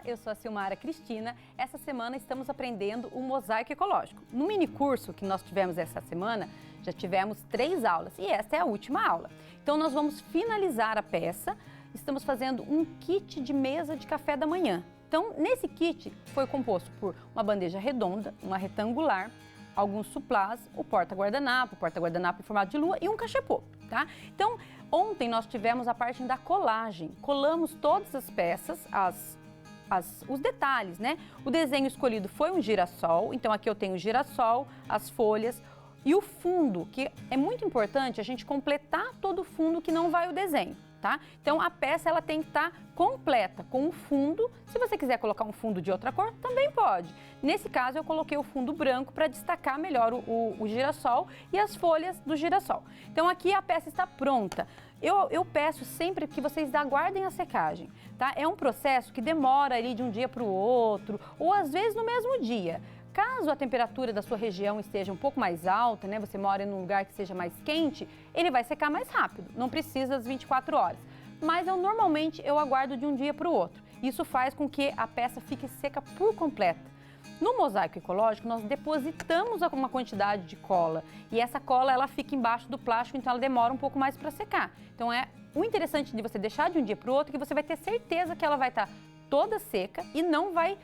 eu sou a Silmara Cristina. Essa semana estamos aprendendo o mosaico ecológico. No mini curso que nós tivemos essa semana, já tivemos 3 aulas e esta é a última aula. Então nós vamos finalizar a peça. Estamos fazendo um kit de mesa de café da manhã. Então nesse kit foi composto por uma bandeja redonda, uma retangular, alguns suplás, o porta-guardanapo em formato de lua e um cachepô, tá? Então, ontem nós tivemos a parte da colagem. Colamos todas as peças, os detalhes, né? O desenho escolhido foi um girassol, então aqui eu tenho o girassol, as folhas e o fundo, que é muito importante a gente completar todo o fundo que não vai o desenho, tá? Então a peça ela tem que estar completa com o fundo. Se você quiser colocar um fundo de outra cor, também pode. Nesse caso eu coloquei o fundo branco para destacar melhor o girassol e as folhas do girassol. Então aqui a peça está pronta. Eu peço sempre que vocês aguardem a secagem, tá? É um processo que demora ali de um dia para o outro, ou às vezes no mesmo dia. Caso a temperatura da sua região esteja um pouco mais alta, né, você mora em um lugar que seja mais quente, ele vai secar mais rápido, não precisa das 24 horas. Mas normalmente eu aguardo de um dia para o outro. Isso faz com que a peça fique seca por completa. No mosaico ecológico, nós depositamos uma quantidade de cola e essa cola ela fica embaixo do plástico, então ela demora um pouco mais para secar. Então o interessante de você deixar de um dia para o outro é que você vai ter certeza que ela vai estar toda seca e não vai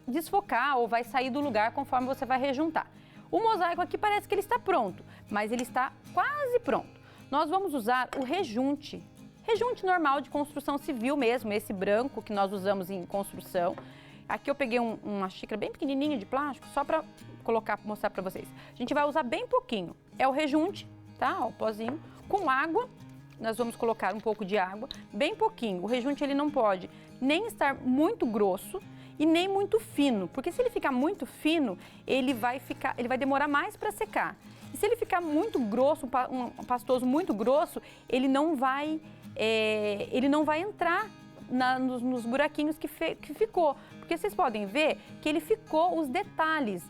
desfocar ou vai sair do lugar conforme você vai rejuntar. O mosaico aqui parece que ele está pronto, mas ele está quase pronto. Nós vamos usar o rejunte normal de construção civil mesmo, esse branco que nós usamos em construção. Aqui eu peguei uma xícara bem pequenininha de plástico, só para mostrar para vocês. A gente vai usar bem pouquinho. É o rejunte, tá? Ó, o pozinho, com água. Nós vamos colocar um pouco de água, bem pouquinho. O rejunte ele não pode nem estar muito grosso e nem muito fino, porque se ele ficar muito fino, ele vai demorar mais para secar. E se ele ficar muito grosso, um pastoso muito grosso, ele não vai entrar nos buraquinhos que ficou. Porque vocês podem ver que ele ficou os detalhes.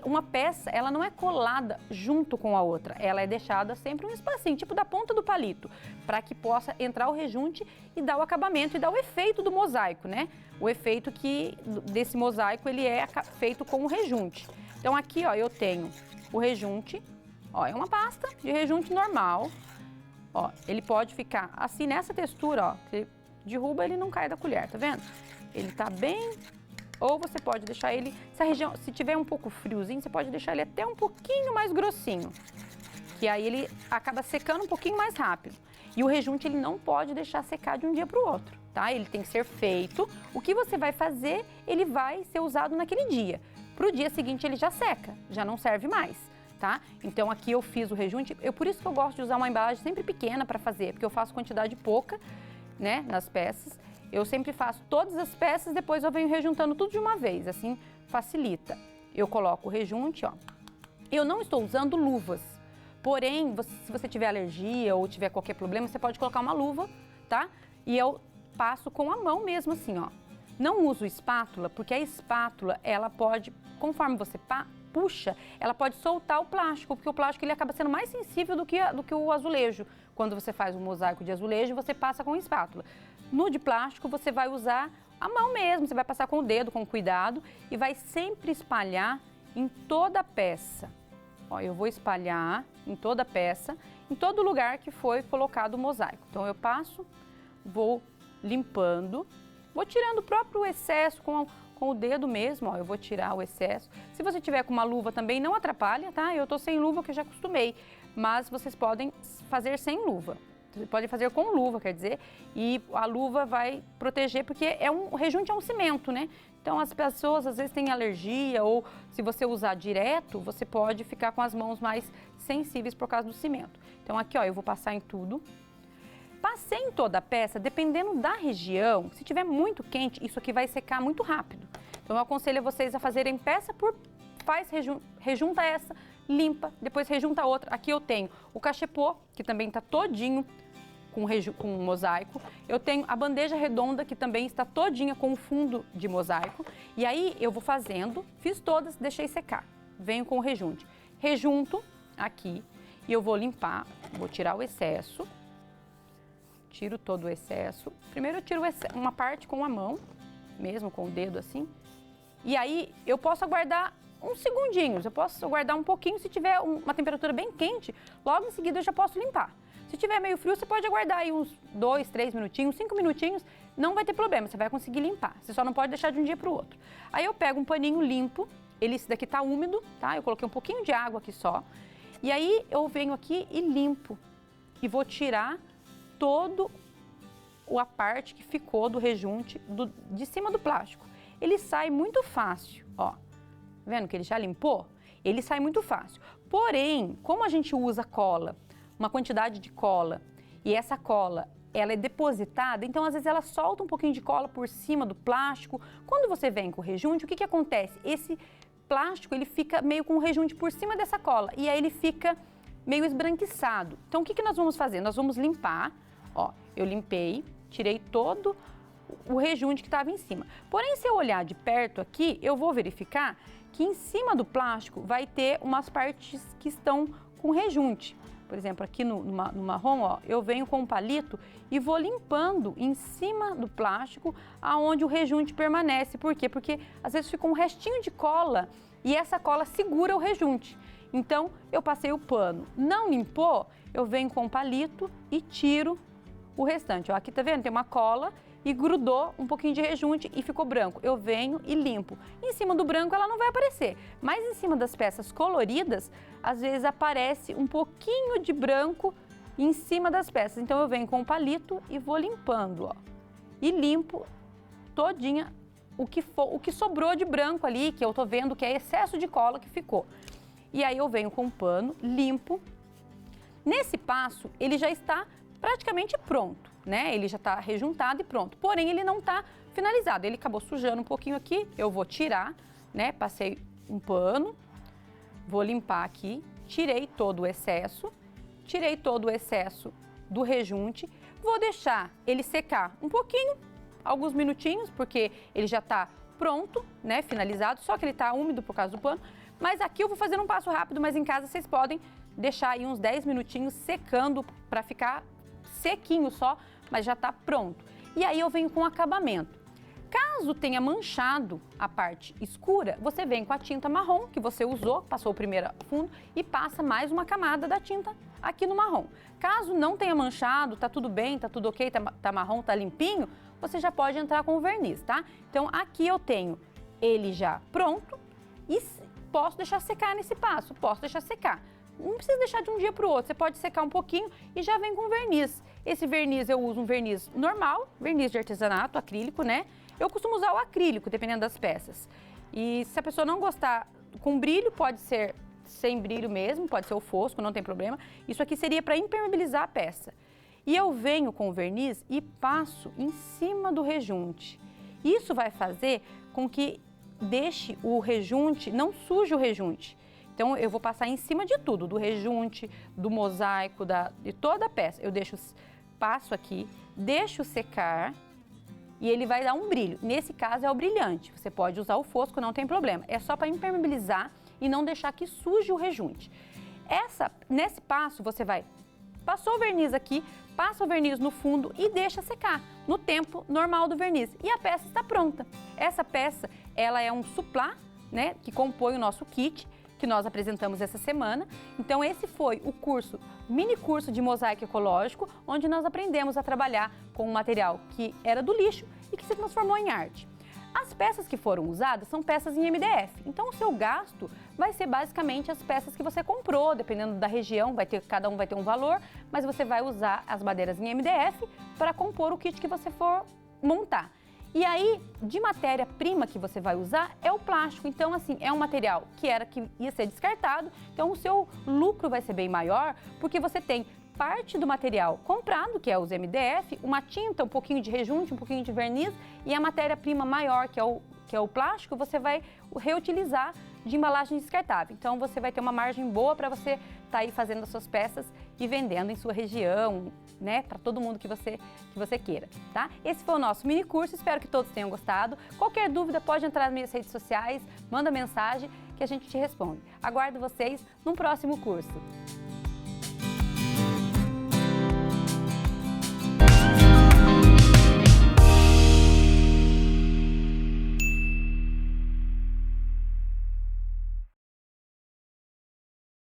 Uma peça, ela não é colada junto com a outra, ela é deixada sempre um espacinho, tipo da ponta do palito, para que possa entrar o rejunte e dar o acabamento e dar o efeito do mosaico, né? O efeito desse mosaico, ele é feito com o rejunte. Então aqui, ó, eu tenho o rejunte, ó, é uma pasta de rejunte normal, ó, ele pode ficar assim nessa textura, ó, você derruba ele não cai da colher, tá vendo? Ele tá bem. Ou você pode deixar ele, se tiver um pouco friozinho, você pode deixar ele até um pouquinho mais grossinho, que aí ele acaba secando um pouquinho mais rápido. E o rejunte ele não pode deixar secar de um dia para o outro, tá? Ele tem que ser feito. O que você vai fazer, ele vai ser usado naquele dia. Para o dia seguinte ele já seca, já não serve mais, tá? Então aqui eu fiz o rejunte, por isso que eu gosto de usar uma embalagem sempre pequena para fazer, porque eu faço quantidade pouca, né, nas peças. Eu sempre faço todas as peças, depois eu venho rejuntando tudo de uma vez, assim facilita. Eu coloco o rejunte, ó. Eu não estou usando luvas, porém, se você tiver alergia ou tiver qualquer problema, você pode colocar uma luva, tá? E eu passo com a mão mesmo assim, ó. Não uso espátula, porque a espátula, ela pode, conforme você puxa, ela pode soltar o plástico, porque o plástico ele acaba sendo mais sensível do que o azulejo. Quando você faz um mosaico de azulejo, você passa com espátula. No de plástico, você vai usar a mão mesmo, você vai passar com o dedo, com cuidado, e vai sempre espalhar em toda a peça. Ó, eu vou espalhar em toda a peça, em todo lugar que foi colocado o mosaico. Então eu passo, vou limpando, vou tirando o próprio excesso com o dedo mesmo, ó, eu vou tirar o excesso. Se você tiver com uma luva também, não atrapalha, tá? Eu tô sem luva, porque eu já acostumei, mas vocês podem fazer sem luva. Você pode fazer com luva, quer dizer, e a luva vai proteger, porque o rejunte é um cimento, né? Então as pessoas às vezes têm alergia, ou se você usar direto, você pode ficar com as mãos mais sensíveis por causa do cimento. Então aqui, ó, eu vou passar em tudo. Passei em toda a peça, dependendo da região, se tiver muito quente, isso aqui vai secar muito rápido. Então eu aconselho vocês a fazerem peça por rejunta essa, limpa, depois rejunta outra. Aqui eu tenho o cachepô, que também está todinho com mosaico. Eu tenho a bandeja redonda, que também está todinha com o fundo de mosaico. E aí eu vou fazendo, fiz todas, deixei secar. Venho com o rejunte. Rejunto aqui e eu vou limpar, vou tirar o excesso. Tiro todo o excesso. Primeiro eu tiro uma parte com a mão, mesmo com o dedo assim. E aí eu posso aguardar uns segundinhos, eu posso aguardar um pouquinho, se tiver uma temperatura bem quente, logo em seguida eu já posso limpar. Se tiver meio frio, você pode aguardar aí uns 2, 3 minutinhos, 5 minutinhos, não vai ter problema, você vai conseguir limpar. Você só não pode deixar de um dia para o outro. Aí eu pego um paninho limpo, esse daqui tá úmido, tá? Eu coloquei um pouquinho de água aqui só. E aí eu venho aqui e limpo. E vou tirar todo a parte que ficou do rejunte de cima do plástico. Ele sai muito fácil, ó. Vendo que ele já limpou? Ele sai muito fácil. Porém, como a gente usa cola, uma quantidade de cola, e essa cola, ela é depositada, então às vezes ela solta um pouquinho de cola por cima do plástico. Quando você vem com o rejunte, o que acontece? Esse plástico, ele fica meio com o rejunte por cima dessa cola, e aí ele fica meio esbranquiçado. Então o que nós vamos fazer? Nós vamos limpar, ó, eu limpei, tirei todo o rejunte que estava em cima. Porém, se eu olhar de perto aqui, eu vou verificar que em cima do plástico vai ter umas partes que estão com rejunte. Por exemplo, aqui no marrom, ó, eu venho com um palito e vou limpando em cima do plástico aonde o rejunte permanece. Por quê? Porque às vezes fica um restinho de cola e essa cola segura o rejunte. Então, eu passei o pano, não limpou, eu venho com um palito e tiro o restante. Ó, aqui tá vendo? Tem uma cola e grudou um pouquinho de rejunte e ficou branco. Eu venho e limpo. Em cima do branco ela não vai aparecer, mas em cima das peças coloridas, às vezes aparece um pouquinho de branco em cima das peças. Então eu venho com um palito e vou limpando, ó. E limpo todinha o que sobrou de branco ali, que eu tô vendo que é excesso de cola que ficou. E aí eu venho com um pano, limpo. Nesse passo, ele já está praticamente pronto, né? Ele já está rejuntado e pronto. Porém, ele não está finalizado. Ele acabou sujando um pouquinho aqui. Eu vou tirar, né? Passei um pano, vou limpar aqui. Tirei todo o excesso do rejunte. Vou deixar ele secar um pouquinho, alguns minutinhos, porque ele já está pronto, né? Finalizado. Só que ele está úmido por causa do pano. Mas aqui eu vou fazer um passo rápido, mas em casa vocês podem deixar aí uns 10 minutinhos secando para ficar sequinho só, mas já está pronto. E aí eu venho com acabamento. Caso tenha manchado a parte escura, você vem com a tinta marrom que você usou, passou o primeiro fundo e passa mais uma camada da tinta aqui no marrom. Caso não tenha manchado, tá tudo bem, tá tudo ok, tá marrom, tá limpinho, você já pode entrar com o verniz, tá? Então aqui eu tenho ele já pronto e posso deixar secar nesse passo, posso deixar secar. Não precisa deixar de um dia para o outro, você pode secar um pouquinho e já vem com verniz. Esse verniz eu uso um verniz normal, verniz de artesanato, acrílico, né? Eu costumo usar o acrílico, dependendo das peças. E se a pessoa não gostar com brilho, pode ser sem brilho mesmo, pode ser o fosco, não tem problema. Isso aqui seria para impermeabilizar a peça. E eu venho com o verniz e passo em cima do rejunte. Isso vai fazer com que deixe o rejunte, não suje o rejunte. Então, eu vou passar em cima de tudo, do rejunte, do mosaico, de toda a peça. Eu passo aqui, deixo secar e ele vai dar um brilho. Nesse caso, é o brilhante. Você pode usar o fosco, não tem problema. É só para impermeabilizar e não deixar que suje o rejunte. Nesse passo, você passou o verniz aqui, passa o verniz no fundo e deixa secar no tempo normal do verniz. E a peça está pronta. Essa peça, ela é um suplá, né, que compõe o nosso kit, que nós apresentamos essa semana. Então esse foi o mini curso de mosaico ecológico, onde nós aprendemos a trabalhar com um material que era do lixo e que se transformou em arte. As peças que foram usadas são peças em MDF, então o seu gasto vai ser basicamente as peças que você comprou, dependendo da região, cada um vai ter um valor, mas você vai usar as madeiras em MDF para compor o kit que você for montar. E aí, de matéria-prima que você vai usar é o plástico. Então, assim, é um material que ia ser descartado. Então, o seu lucro vai ser bem maior, porque você tem parte do material comprado, que é os MDF, uma tinta, um pouquinho de rejunte, um pouquinho de verniz, e a matéria-prima maior, que é o plástico, você vai reutilizar de embalagem descartável. Então, você vai ter uma margem boa para você estar aí fazendo as suas peças e vendendo em sua região, né, para todo mundo que você queira, tá? Esse foi o nosso mini curso, espero que todos tenham gostado. Qualquer dúvida pode entrar nas minhas redes sociais, manda mensagem que a gente te responde. Aguardo vocês num próximo curso.